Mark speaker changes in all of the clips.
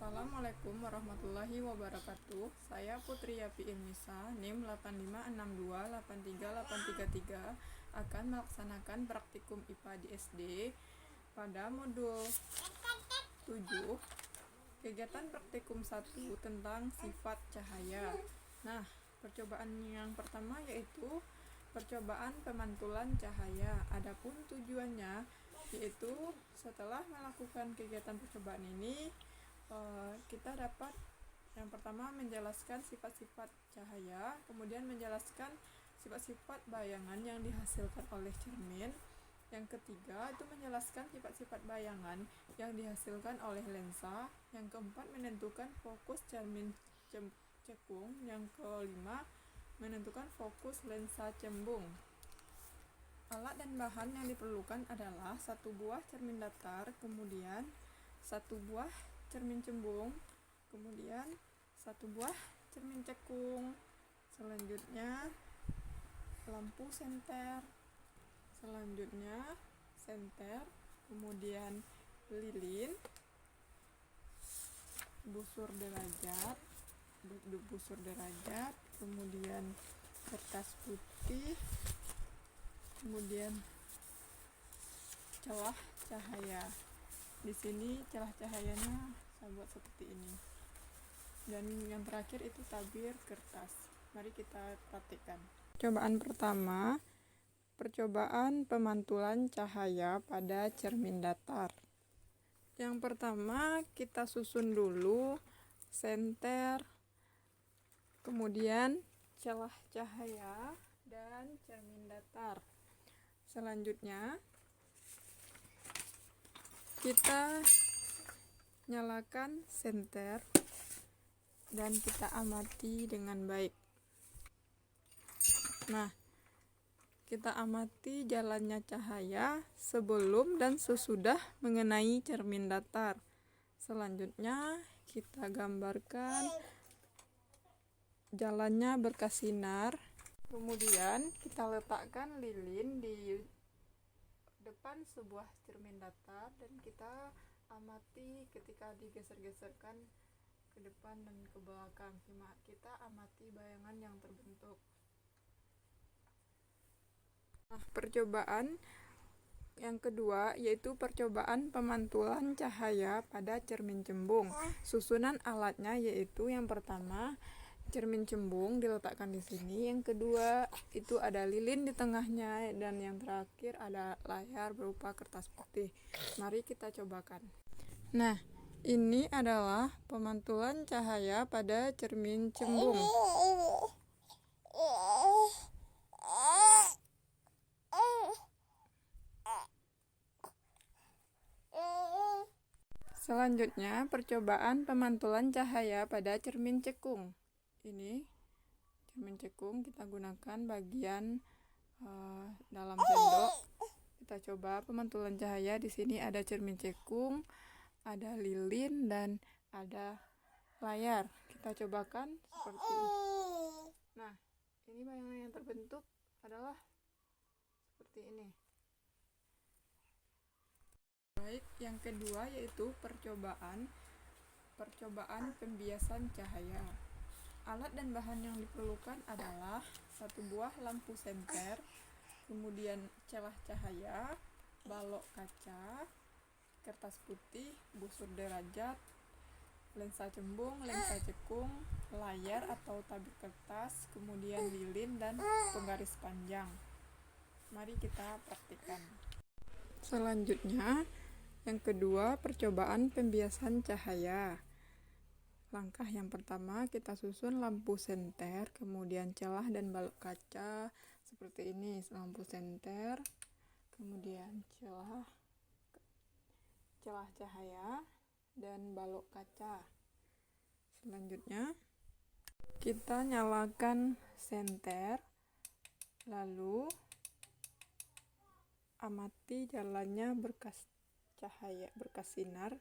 Speaker 1: Assalamualaikum warahmatullahi wabarakatuh. Saya Putri Yapi Ilmisa, NIM 85628383 akan melaksanakan praktikum IPA di SD pada modul 7, kegiatan praktikum 1 tentang sifat cahaya. Nah, percobaan yang pertama yaitu percobaan pemantulan cahaya. Adapun tujuannya yaitu setelah melakukan kegiatan percobaan ini, kita dapat yang pertama menjelaskan sifat-sifat cahaya, kemudian menjelaskan sifat-sifat bayangan yang dihasilkan oleh cermin. Yang ketiga itu menjelaskan sifat-sifat bayangan yang dihasilkan oleh lensa. Yang keempat menentukan fokus cermin cekung. Yang kelima menentukan fokus lensa cembung. Alat dan bahan yang diperlukan adalah satu buah cermin datar, kemudian satu buah cermin cembung, kemudian satu buah cermin cekung, selanjutnya lampu senter, selanjutnya senter, kemudian lilin, busur derajat, kemudian kertas putih, kemudian celah cahaya. Di sini celah cahayanya saya buat seperti ini. Dan yang terakhir itu tabir kertas. Mari kita praktikkan. Percobaan pertama, percobaan pemantulan cahaya pada cermin datar. Yang pertama kita susun dulu senter, kemudian celah cahaya dan cermin datar. Selanjutnya kita nyalakan senter dan kita amati dengan baik. Nah, kita amati jalannya cahaya sebelum dan sesudah mengenai cermin datar. Selanjutnya kita gambarkan jalannya berkas sinar. Kemudian kita letakkan lilin di depan sebuah cermin datar dan kita amati ketika digeser-geserkan ke depan dan ke belakang. Kita amati bayangan yang terbentuk. Nah, percobaan yang kedua yaitu percobaan pemantulan cahaya pada cermin cembung. Susunan alatnya yaitu yang pertama cermin cembung diletakkan di sini, yang kedua itu ada lilin di tengahnya, dan yang terakhir ada layar berupa kertas putih. Mari kita cobakan. Nah, ini adalah pemantulan cahaya pada cermin cembung. Selanjutnya, percobaan pemantulan cahaya pada cermin cekung. Ini cermin cekung, kita gunakan bagian dalam sendok. Kita coba pemantulan cahaya. Di sini ada cermin cekung, ada lilin, dan ada layar. Kita cobakan seperti ini. Nah, ini bayangan yang terbentuk adalah seperti ini. Baik, yang kedua yaitu percobaan pembiasan cahaya. Alat dan bahan yang diperlukan adalah satu buah lampu senter, kemudian celah cahaya, balok kaca, kertas putih, busur derajat, lensa cembung, lensa cekung, layar atau tabir kertas, kemudian lilin dan penggaris panjang. Mari kita praktikkan. Selanjutnya, yang kedua, percobaan pembiasan cahaya. Langkah yang pertama, kita susun lampu senter, kemudian celah dan balok kaca seperti ini. Lampu senter, kemudian celah cahaya dan balok kaca. Selanjutnya kita nyalakan senter, lalu amati jalannya berkas sinar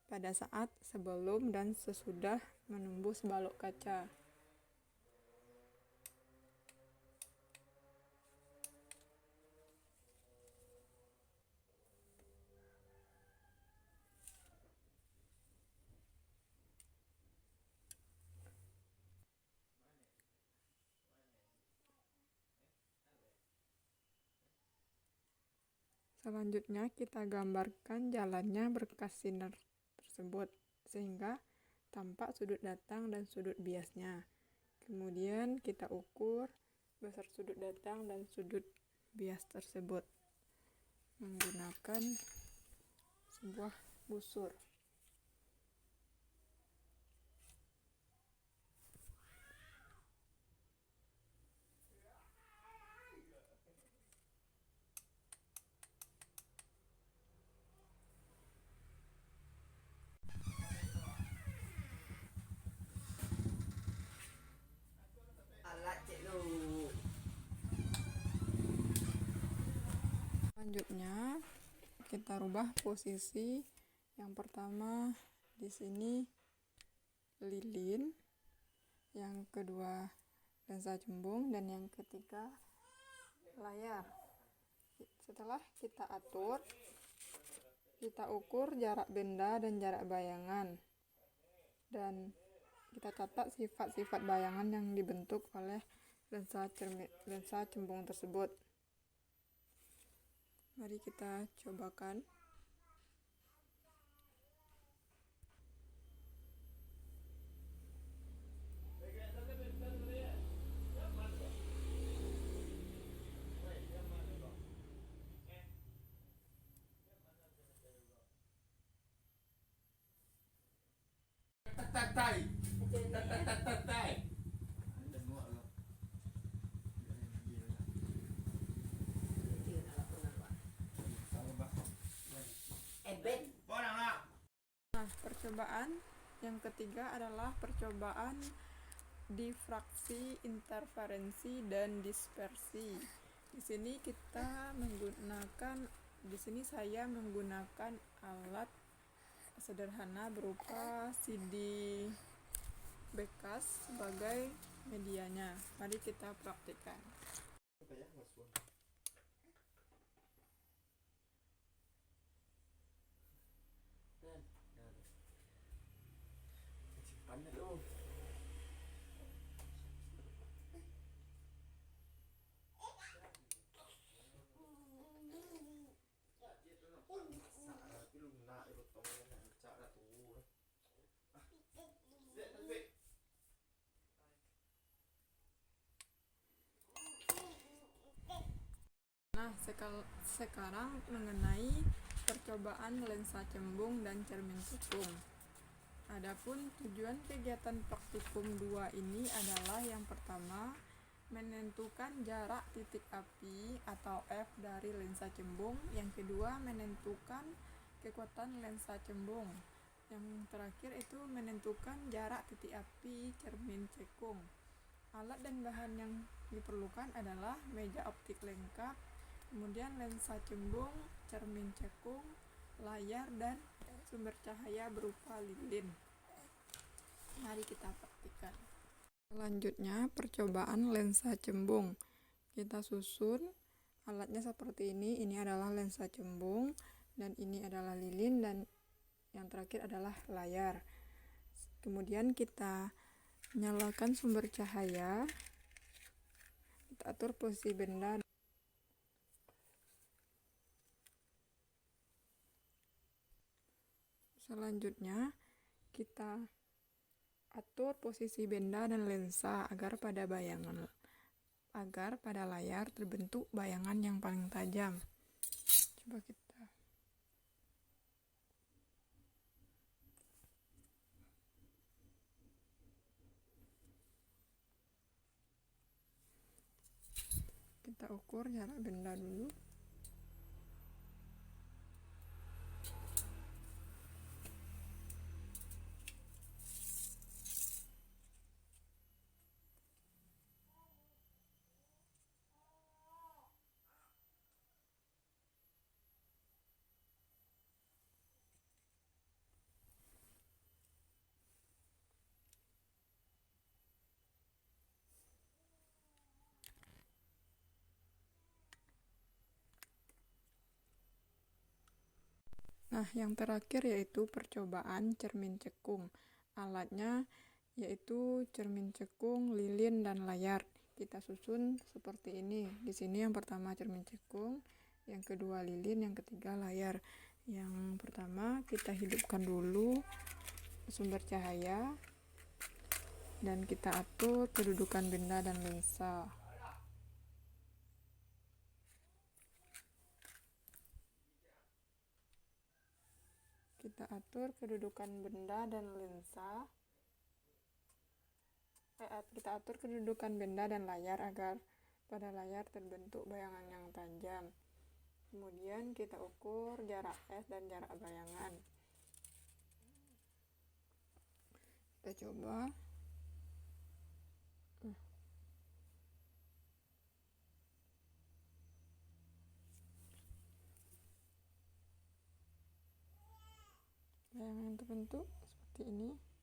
Speaker 1: pada saat sebelum dan sesudah menembus balok kaca. Selanjutnya kita gambarkan jalannya berkas sinar tersebut sehingga tampak sudut datang dan sudut biasnya. Kemudian kita ukur besar sudut datang dan sudut bias tersebut menggunakan sebuah busur. Selanjutnya kita rubah posisi. Yang pertama di sini lilin, yang kedua lensa cembung, dan yang ketiga layar. Setelah kita atur, kita ukur jarak benda dan jarak bayangan, dan kita catat sifat-sifat bayangan yang dibentuk oleh lensa cembung tersebut. Mari kita cobakan. Nah, percobaan yang ketiga adalah percobaan difraksi, interferensi, dan dispersi. Di sini saya menggunakan alat sederhana berupa CD bekas sebagai medianya. Mari kita praktikkan. Nah, sekarang mengenai percobaan lensa cembung dan cermin cekung. Adapun tujuan kegiatan praktikum 2 ini adalah yang pertama, menentukan jarak titik api atau F dari lensa cembung. Yang kedua, menentukan kekuatan lensa cembung. Yang terakhir itu menentukan jarak titik api cermin cekung. Alat dan bahan yang diperlukan adalah meja optik lengkap, kemudian lensa cembung, cermin cekung, layar, dan sumber cahaya berupa lilin. Mari kita praktikkan. Selanjutnya percobaan lensa cembung. Kita susun alatnya seperti ini. Ini adalah lensa cembung, dan ini adalah lilin, dan yang terakhir adalah layar. Kemudian kita nyalakan sumber cahaya, kita atur posisi benda. Selanjutnya kita atur posisi benda dan lensa agar pada layar terbentuk bayangan yang paling tajam. Coba kita ukur jarak benda dulu. Nah, yang terakhir yaitu percobaan cermin cekung. Alatnya yaitu cermin cekung, lilin, dan layar. Kita susun seperti ini. Di sini yang pertama cermin cekung, yang kedua lilin, yang ketiga layar. Yang pertama kita hidupkan dulu sumber cahaya dan kita atur kedudukan benda dan lensa. Kita atur kedudukan benda dan lensa. Kita atur kedudukan benda dan layar agar pada layar terbentuk bayangan yang tajam. Kemudian kita ukur jarak S dan jarak bayangan. Kita coba. Bayangan terbentuk seperti ini.